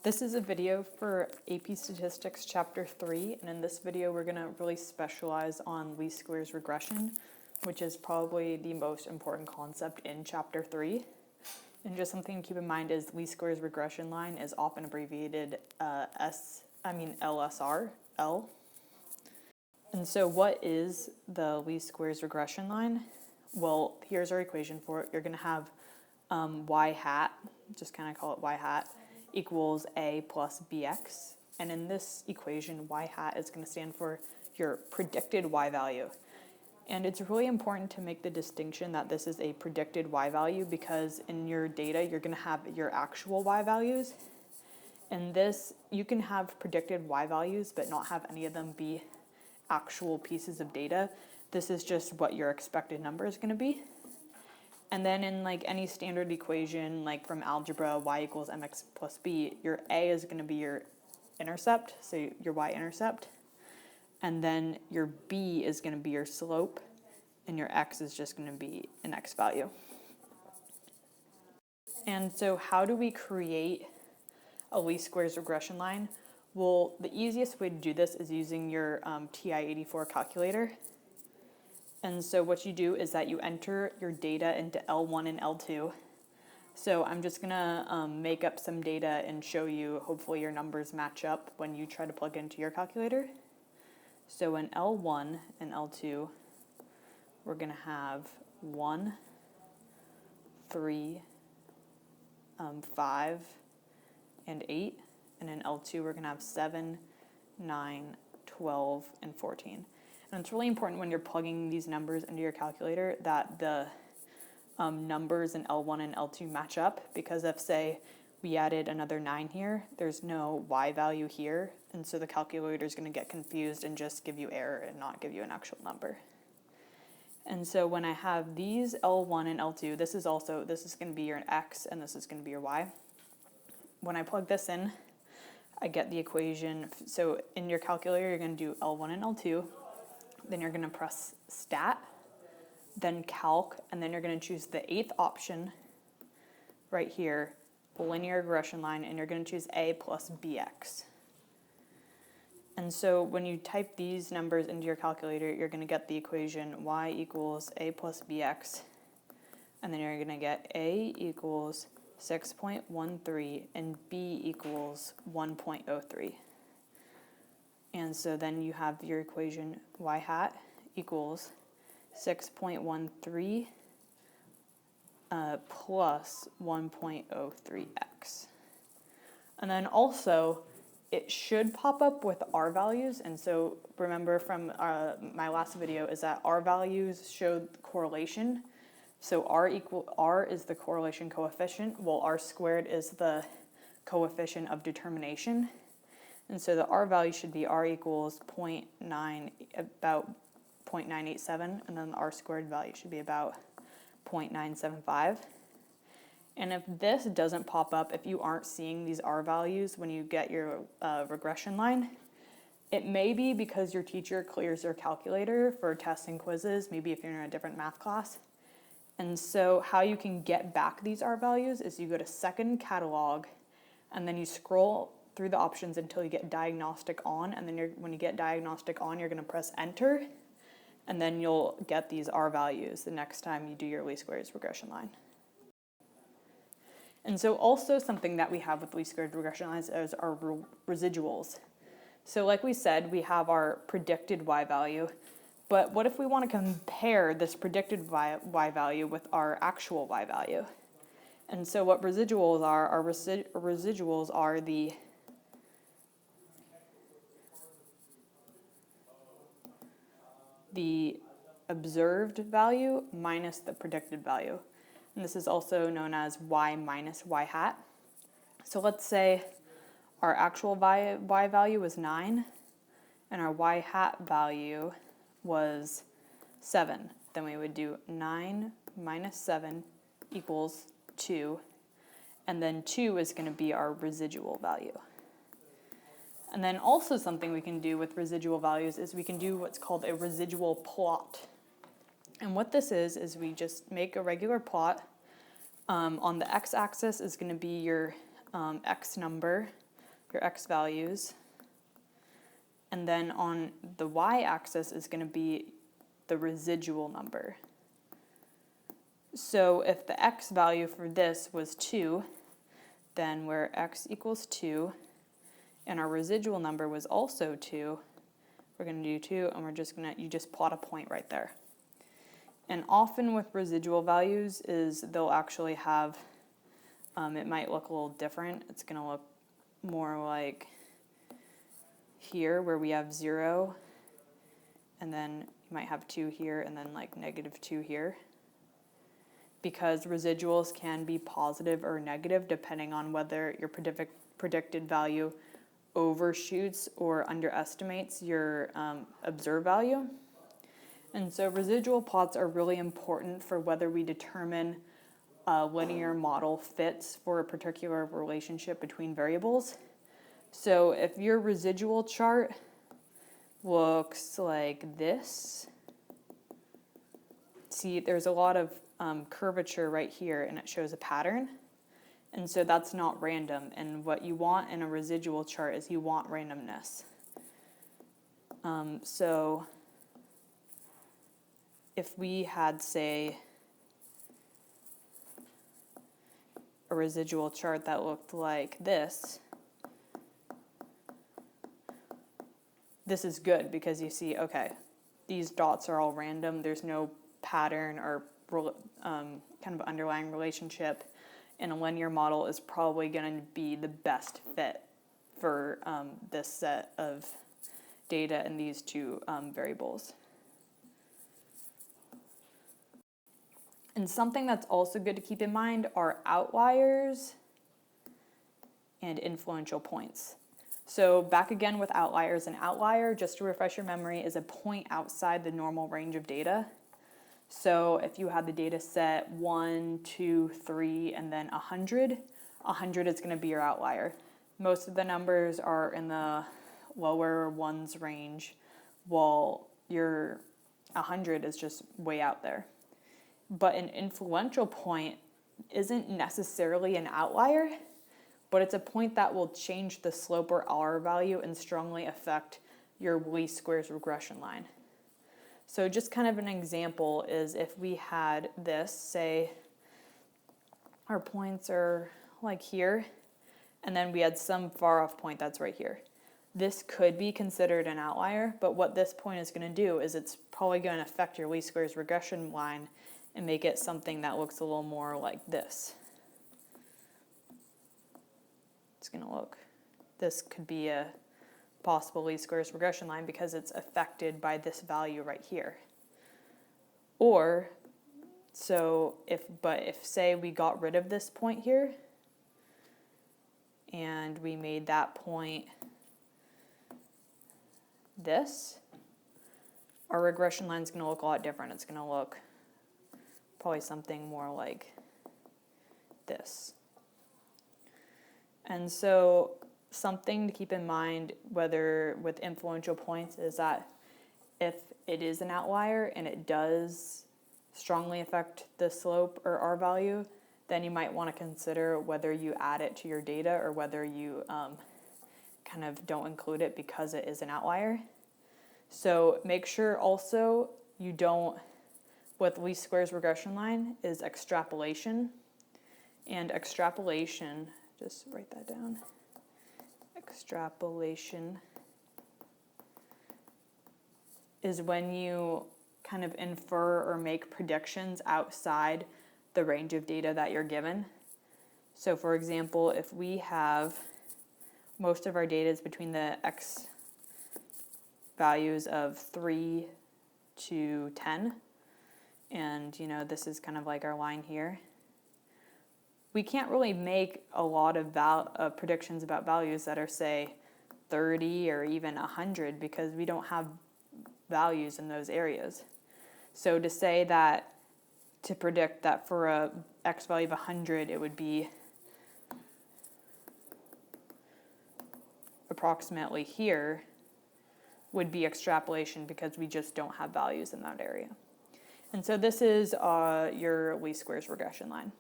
This is a video for AP Statistics Chapter 3, and in this video we're going to really specialize on least squares regression, which is probably the most important concept in Chapter 3. And just something to keep in mind is least squares regression line is often abbreviated LSRL. And so what is the least squares regression line? Well, here's our equation for it. You're going to have y hat, just kind of call it y hat, equals a plus bx. And in this equation, y hat is going to stand for your predicted y value. And it's really important to make the distinction that this is a predicted y value because in your data, you're going to have your actual y values. And this, you can have predicted y values, but not have any of them be actual pieces of data. This is just what your expected number is going to be. And then in like any standard equation, like from algebra, y equals mx plus b, your a is going to be your intercept, so your y-intercept. And then your b is going to be your slope, and your x is just going to be an x value. And so how do we create a least squares regression line? Well, the easiest way to do this is using your TI-84 calculator. And so what you do is that you enter your data into L1 and L2. So I'm just going to make up some data and show you, hopefully your numbers match up when you try to plug into your calculator. So in L1 and L2, we're going to have 1, 3, 5, and 8. And in L2, we're going to have 7, 9, 12, and 14. And it's really important when you're plugging these numbers into your calculator that the numbers in L1 and L2 match up, because if, say, we added another 9 here, there's no y value here, and so the calculator is going to get confused and just give you error and not give you an actual number. And so when I have these L1 and L2, this is going to be your x and this is going to be your y. When I plug this in, I get the equation. So in your calculator, you're going to do L1 and L2. Then you're going to press stat, then calc, and then you're going to choose the 8th option right here, linear regression line, and you're going to choose a plus bx. And so when you type these numbers into your calculator, you're going to get the equation y equals a plus bx, and then you're going to get a equals 6.13 and b equals 1.03. And so then you have your equation y hat equals 6.13 plus 1.03x. And then also, it should pop up with r values. And so remember from my last video is that r values showed correlation. So r is the correlation coefficient, while r squared is the coefficient of determination. And so the r value should be r equals about 0.987, and then the r squared value should be about 0.975. And if this doesn't pop up, if you aren't seeing these r values when you get your regression line, it may be because your teacher clears their calculator for tests and quizzes, maybe if you're in a different math class. And so how you can get back these r values is you go to second catalog, and then you scroll through the options until you get diagnostic on, and then when you get diagnostic on, you're going to press enter, and then you'll get these r values the next time you do your least squares regression line. And so also something that we have with least squares regression lines is our residuals. So like we said, we have our predicted y value, but what if we want to compare this predicted y value with our actual y value? And so what residuals are, our residuals are the observed value minus the predicted value. And this is also known as y minus y hat. So let's say our actual y value was 9 and our y hat value was 7. Then we would do 9 minus 7 equals 2. And then 2 is going to be our residual value. And then also something we can do with residual values is we can do what's called a residual plot. And what this is we just make a regular plot. On the x-axis is going to be your x number, your x values. And then on the y-axis is going to be the residual number. So if the x value for this was 2, then where x equals 2, and our residual number was also 2, we're going to do 2, and we're just going to, you just plot a point right there. And often with residual values is they'll actually have, it might look a little different. It's going to look more like here where we have 0, and then you might have 2 here, and then like -2 here. Because residuals can be positive or negative depending on whether your predicted value overshoots or underestimates your observed value. And so residual plots are really important for whether we determine a linear model fits for a particular relationship between variables. So if your residual chart looks like this, see there's a lot of curvature right here, and it shows a pattern. And so that's not random. And what you want in a residual chart is you want randomness. So if we had, say, a residual chart that looked like this, this is good because you see, okay, these dots are all random. There's no pattern or kind of underlying relationship, and a linear model is probably going to be the best fit for this set of data and these two variables. And something that's also good to keep in mind are outliers and influential points. So back again with outliers. An outlier, just to refresh your memory, is a point outside the normal range of data. So if you had the data set 1, 2, 3, and then 100, 100 is going to be your outlier. Most of the numbers are in the lower ones range, while your 100 is just way out there. But an influential point isn't necessarily an outlier, but it's a point that will change the slope or R value and strongly affect your least squares regression line. So just kind of an example is if we had this, say our points are like here, and then we had some far off point that's right here. This could be considered an outlier, but what this point is going to do is it's probably going to affect your least squares regression line and make it something that looks a little more like this. It's going to look, this could be a possible least squares regression line because it's affected by this value right here. Or, so if say we got rid of this point here and we made that point this, our regression line is going to look a lot different. It's going to look probably something more like this. And so something to keep in mind, whether with influential points, is that if it is an outlier and it does strongly affect the slope or R value, then you might want to consider whether you add it to your data or whether you kind of don't include it because it is an outlier. So make sure also you don't, with least squares regression line is extrapolation. And extrapolation, just write that down. Extrapolation is when you kind of infer or make predictions outside the range of data that you're given. So for example, if we have most of our data is between the x values of 3 to 10, and you know this is kind of like our line here, we can't really make a lot of predictions about values that are, say, 30 or even 100 because we don't have values in those areas. So to say that, to predict that for a x value of 100, it would be approximately here would be extrapolation because we just don't have values in that area. And so this is your least squares regression line.